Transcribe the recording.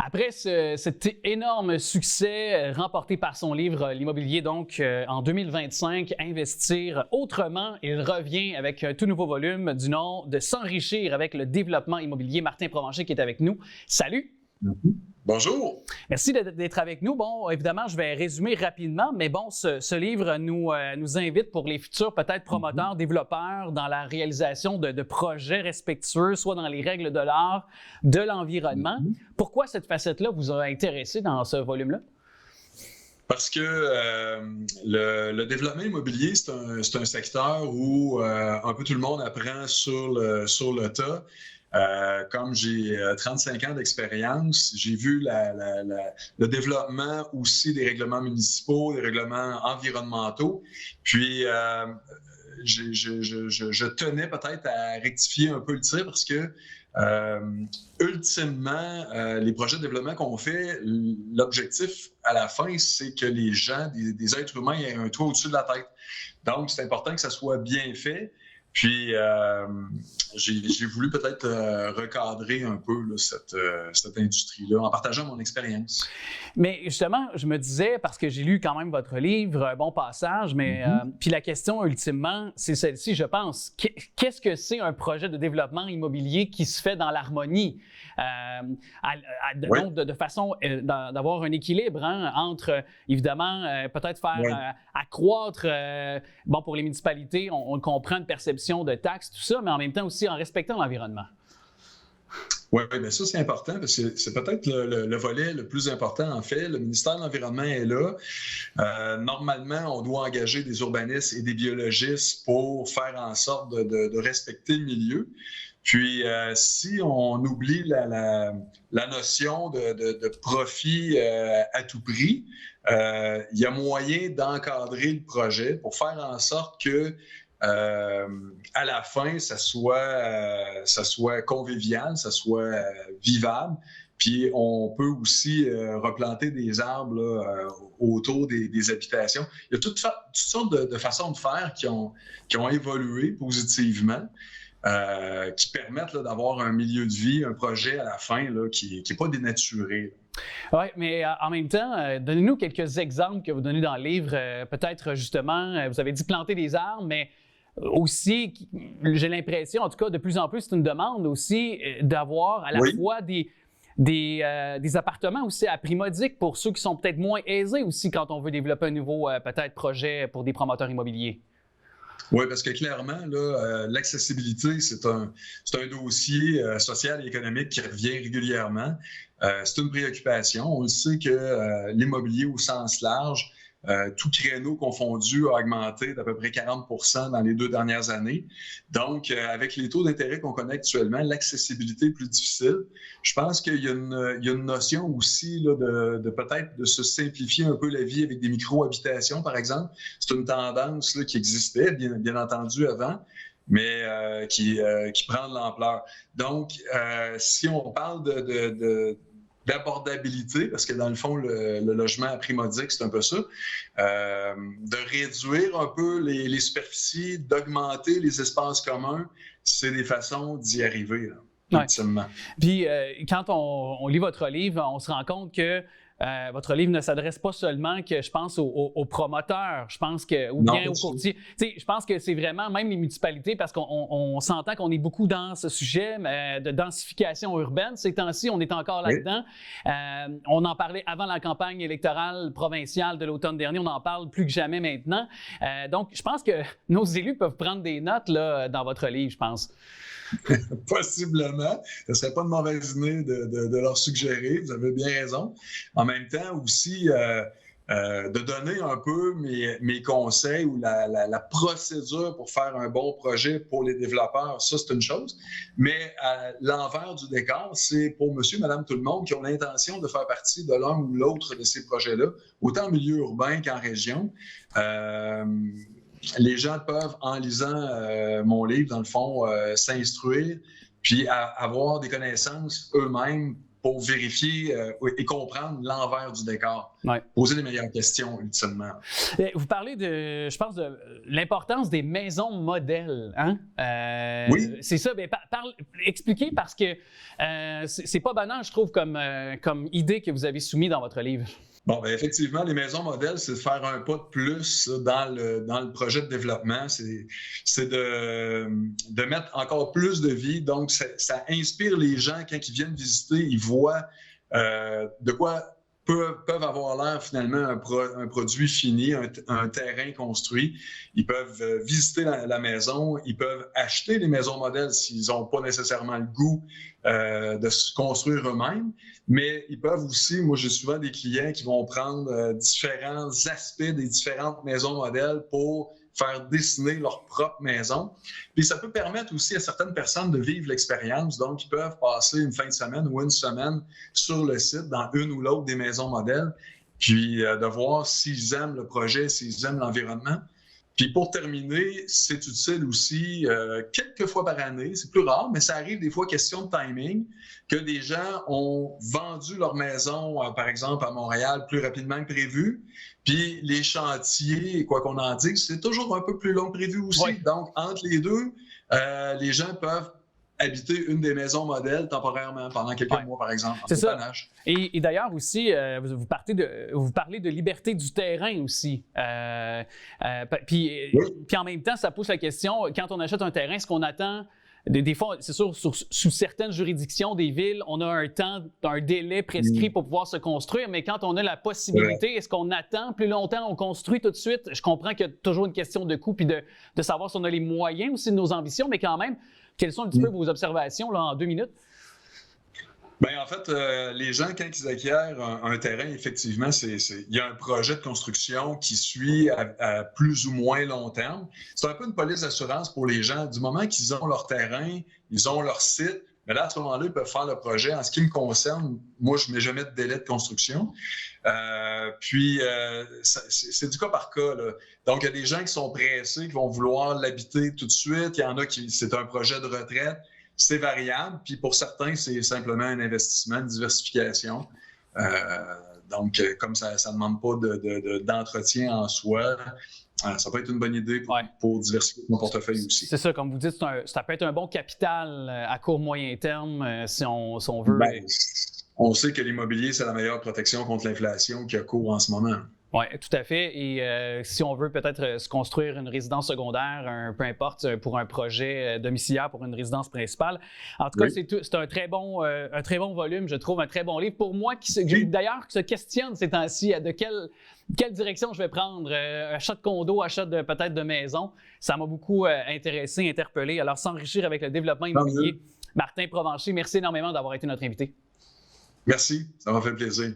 Après cet énorme succès remporté par son livre L'immobilier, donc en 2025, Investir autrement, il revient avec un tout nouveau volume du nom de S'enrichir avec le développement immobilier. Martin Provencher qui est avec nous. Salut! Bonjour! Merci d'être avec nous. Bon, évidemment, je vais résumer rapidement, mais bon, ce livre nous invite pour les futurs peut-être promoteurs, développeurs dans la réalisation de projets respectueux, soit dans les règles de l'art, de l'environnement. Pourquoi cette facette-là vous a intéressé dans ce volume-là? Parce que le développement immobilier, c'est un secteur où un peu tout le monde apprend sur le tas. Comme j'ai 35 ans d'expérience, j'ai vu le développement aussi des règlements municipaux, des règlements environnementaux. Puis, je tenais peut-être à rectifier un peu le tir parce que, ultimement, les projets de développement qu'on fait, l'objectif à la fin, c'est que les gens, des êtres humains, aient un toit au-dessus de la tête. Donc, c'est important que ça soit bien fait. Puis, j'ai voulu peut-être recadrer un peu là, cette industrie-là en partageant mon expérience. Mais justement, je me disais, parce que j'ai lu quand même votre livre, bon passage, mais puis la question ultimement, c'est celle-ci, je pense. Qu'est-ce que c'est un projet de développement immobilier qui se fait dans l'harmonie? Donc, de façon d'avoir un équilibre entre, évidemment, peut-être faire accroître, bon, pour les municipalités, on comprend une perception de taxes, tout ça, mais en même temps aussi en respectant l'environnement. Oui, bien ça, c'est important parce que c'est peut-être le volet le plus important, en fait. Le ministère de l'Environnement est là. Normalement, on doit engager des urbanistes et des biologistes pour faire en sorte de respecter le milieu. Puis, si on oublie la notion de profit à tout prix, il y a moyen d'encadrer le projet pour faire en sorte que à la fin, ça soit convivial, ça soit vivable. Puis on peut aussi replanter des arbres là, autour des habitations. Il y a toutes sortes de façons de faire qui ont évolué positivement, qui permettent là, d'avoir un milieu de vie, un projet à la fin là, qui n'est pas dénaturé. Oui, mais en même temps, donnez-nous quelques exemples que vous donnez dans le livre. Peut-être justement, vous avez dit planter des arbres, mais aussi, j'ai l'impression, en tout cas, de plus en plus, c'est une demande aussi d'avoir à la fois des appartements aussi à prix modique pour ceux qui sont peut-être moins aisés aussi quand on veut développer un nouveau peut-être projet pour des promoteurs immobiliers. Oui, parce que clairement, là, l'accessibilité, c'est un dossier social et économique qui revient régulièrement. C'est une préoccupation. On le sait que l'immobilier au sens large, tout créneau confondu a augmenté d'à peu près 40 % dans les 2 dernières années. Donc, avec les taux d'intérêt qu'on connaît actuellement, l'accessibilité est plus difficile. Je pense qu'il y a une notion aussi là, de peut-être de se simplifier un peu la vie avec des micro-habitations, par exemple. C'est une tendance là, qui existait, bien entendu, avant, mais qui prend de l'ampleur. Donc, si on parle d'abordabilité, parce que dans le fond, le logement à prix modique, c'est un peu ça, de réduire un peu les superficies, d'augmenter les espaces communs, c'est des façons d'y arriver, là, ultimement. Puis, quand on lit votre livre, on se rend compte que votre livre ne s'adresse pas seulement que, je pense, aux promoteurs, je pense que, ou bien aux courtiers. Tu sais, je pense que c'est vraiment même les municipalités, parce qu'on s'entend qu'on est beaucoup dans ce sujet de densification urbaine. Ces temps-ci, on est encore là-dedans. On en parlait avant la campagne électorale provinciale de l'automne dernier. On en parle plus que jamais maintenant. Donc, je pense que nos élus peuvent prendre des notes là, dans votre livre, je pense. Possiblement. Ce ne serait pas une mauvaise idée de leur suggérer. Vous avez bien raison. En même temps, aussi, de donner un peu mes conseils ou la procédure pour faire un bon projet pour les développeurs, ça, c'est une chose. Mais à l'envers du décor, c'est pour monsieur, madame, tout le monde qui ont l'intention de faire partie de l'un ou l'autre de ces projets-là, autant en milieu urbain qu'en région. Les gens peuvent, en lisant mon livre, dans le fond, s'instruire, puis avoir des connaissances eux-mêmes pour vérifier et comprendre l'envers du décor. Ouais. Poser les meilleures questions, ultimement. Vous parlez je pense, de l'importance des maisons modèles. Hein? Oui. C'est ça. Expliquez parce que c'est pas banal, je trouve, comme idée que vous avez soumise dans votre livre. Bon, bien, effectivement, les maisons modèles, c'est de faire un pas de plus dans le projet de développement. C'est de mettre encore plus de vie. Donc, ça inspire les gens quand ils viennent visiter, ils voient de quoi peuvent avoir l'air finalement un produit fini, un terrain construit. Ils peuvent visiter la maison, ils peuvent acheter les maisons modèles s'ils n'ont pas nécessairement le goût de se construire eux-mêmes, mais ils peuvent aussi, moi j'ai souvent des clients qui vont prendre différents aspects des différentes maisons modèles pour faire dessiner leur propre maison. Puis ça peut permettre aussi à certaines personnes de vivre l'expérience. Donc, ils peuvent passer une fin de semaine ou une semaine sur le site, dans une ou l'autre des maisons modèles, puis de voir s'ils aiment le projet, s'ils aiment l'environnement. Puis pour terminer, c'est utile aussi quelques fois par année, c'est plus rare, mais ça arrive des fois question de timing, que des gens ont vendu leur maison, par exemple à Montréal, plus rapidement que prévu. Puis les chantiers, quoi qu'on en dise, c'est toujours un peu plus long que prévu aussi. Oui. Donc, entre les deux, les gens peuvent habiter une des maisons modèles temporairement pendant quelques mois, par exemple. C'est ça. Et d'ailleurs aussi, vous parlez de liberté du terrain aussi. Puis en même temps, ça pose la question, quand on achète un terrain, est-ce qu'on attend... Des fois, c'est sûr, sous certaines juridictions des villes, on a un délai prescrit pour pouvoir se construire, mais quand on a la possibilité, est-ce qu'on attend plus longtemps, on construit tout de suite? Je comprends qu'il y a toujours une question de coût puis de savoir si on a les moyens aussi de nos ambitions, mais quand même, quelles sont un petit peu vos observations là, en 2 minutes? Bien, en fait, les gens, quand ils acquièrent un terrain, effectivement, il y a un projet de construction qui suit à plus ou moins long terme. C'est un peu une police d'assurance pour les gens. Du moment qu'ils ont leur terrain, ils ont leur site, mais là, à ce moment-là, ils peuvent faire le projet. En ce qui me concerne, moi, je ne mets jamais de délai de construction. C'est du cas par cas, là. Donc, il y a des gens qui sont pressés, qui vont vouloir l'habiter tout de suite. Il y en a qui, c'est un projet de retraite. C'est variable, puis pour certains, c'est simplement un investissement, une diversification. Donc, comme ça ne demande pas d'entretien en soi, ça peut être une bonne idée pour diversifier mon portefeuille aussi. C'est ça, comme vous dites, ça peut être un bon capital à court moyen terme si on veut. Bien, on sait que l'immobilier, c'est la meilleure protection contre l'inflation qui a cours en ce moment. Oui, tout à fait. Et si on veut peut-être se construire une résidence secondaire, peu importe, pour un projet domiciliaire, pour une résidence principale. En tout cas, c'est un très bon volume, je trouve, un très bon livre. Pour moi, qui se questionne ces temps-ci de quelle direction je vais prendre, achat de condo, achat peut-être de maison. Ça m'a beaucoup intéressé, interpellé. Alors, s'enrichir avec le développement immobilier. Martin Provencher, merci énormément d'avoir été notre invité. Merci, ça m'a fait plaisir.